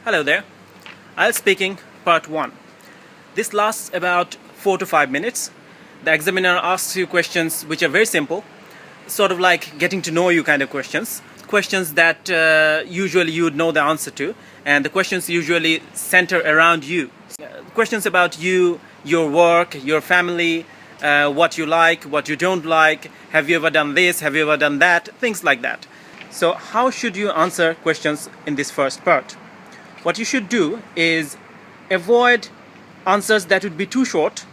Hello there. IELTS speaking, part 1. This lasts about 4 to 5 minutes. The examiner asks you questions which are very simple, sort of like getting to know you kind of questions. Questions that usually you would know the answer to, and the questions usually center around you. Questions about you, your work, your family, what you like, what you don't like, have you ever done this, have you ever done that, things like that. So how should you answer questions in this first part? What you should do is avoid answers that would be too short.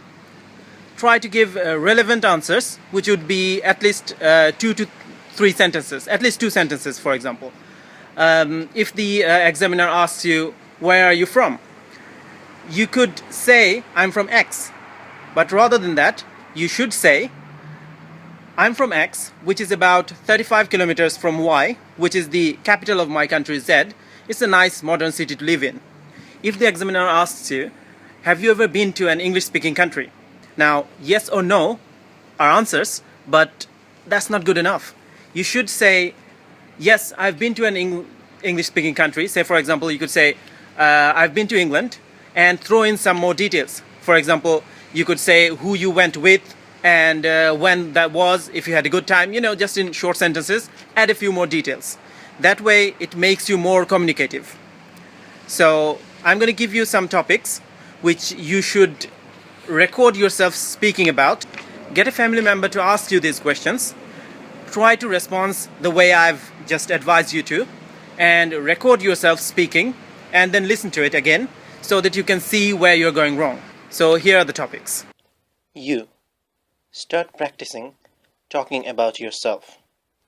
Try to give relevant answers, which would be at least 2 to 3 sentences, at least 2 sentences, for example. If the examiner asks you, where are you from? You could say, I'm from X. But rather than that, you should say, I'm from X, which is about 35 kilometers from Y, which is the capital of my country, Z. It's a nice modern city to live in. If the examiner asks you, have you ever been to an English-speaking country? Now, yes or no are answers, but that's not good enough. You should say, yes, I've been to an English-speaking country. Say, for example, you could say, I've been to England, and throw in some more details. For example, you could say who you went with, and when that was, if you had a good time, just in short sentences, add a few more details. That way it makes you more communicative. So I'm going to give you some topics which you should record yourself speaking about. Get a family member to ask you these questions. Try to respond the way I've just advised you to, and record yourself speaking, and then listen to it again so that you can see where you're going wrong. So here are the topics. You. Start practicing talking about yourself.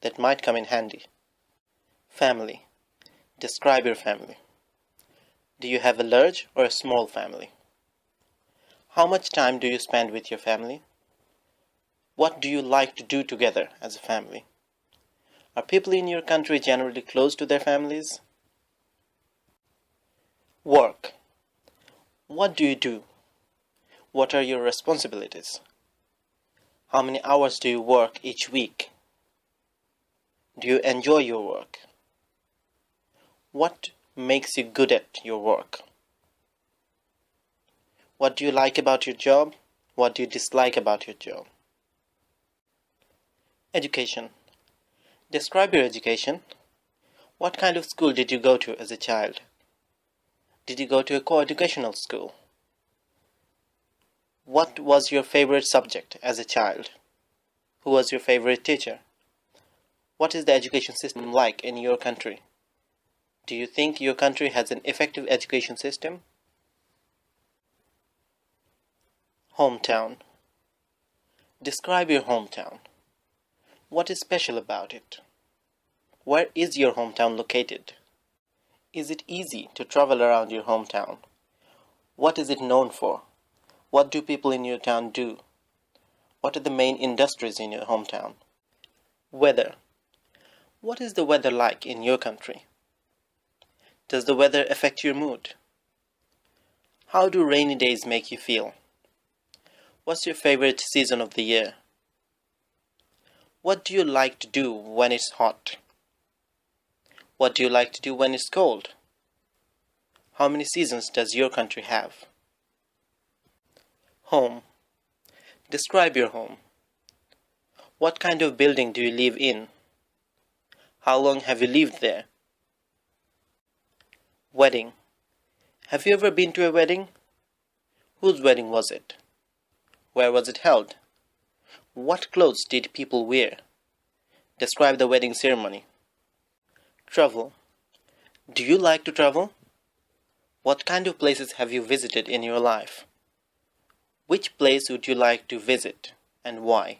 That might come in handy. Family. Describe your family. Do you have a large or a small family? How much time do you spend with your family? What do you like to do together as a family? Are people in your country generally close to their families? Work. What do you do? What are your responsibilities? How many hours do you work each week? Do you enjoy your work? What makes you good at your work? What do you like about your job? What do you dislike about your job? Education. Describe your education. What kind of school did you go to as a child? Did you go to a co-educational school? What was your favorite subject as a child? Who was your favorite teacher? What is the education system like in your country? Do you think your country has an effective education system? Hometown. Describe your hometown. What is special about it? Where is your hometown located? Is it easy to travel around your hometown? What is it known for? What do people in your town do? What are the main industries in your hometown? Weather. What is the weather like in your country? Does the weather affect your mood? How do rainy days make you feel? What's your favorite season of the year? What do you like to do when it's hot? What do you like to do when it's cold? How many seasons does your country have? Home. Describe your home. What kind of building do you live in? How long have you lived there? Wedding. Have you ever been to a wedding? Whose wedding was it? Where was it held? What clothes did people wear? Describe the wedding ceremony. Travel. Do you like to travel? What kind of places have you visited in your life? Which place would you like to visit and why?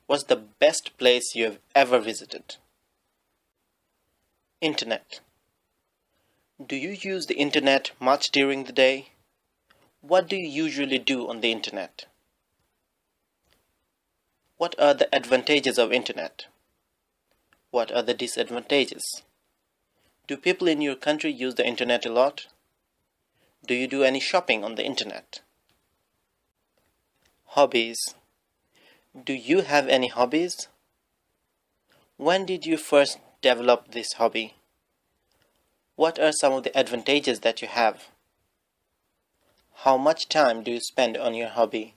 What's the best place you have ever visited? Internet. Do you use the internet much during the day? What do you usually do on the internet? What are the advantages of internet? What are the disadvantages? Do people in your country use the internet a lot? Do you do any shopping on the internet? Hobbies. Do you have any hobbies? When did you first develop this hobby? What are some of the advantages that you have? How much time do you spend on your hobby?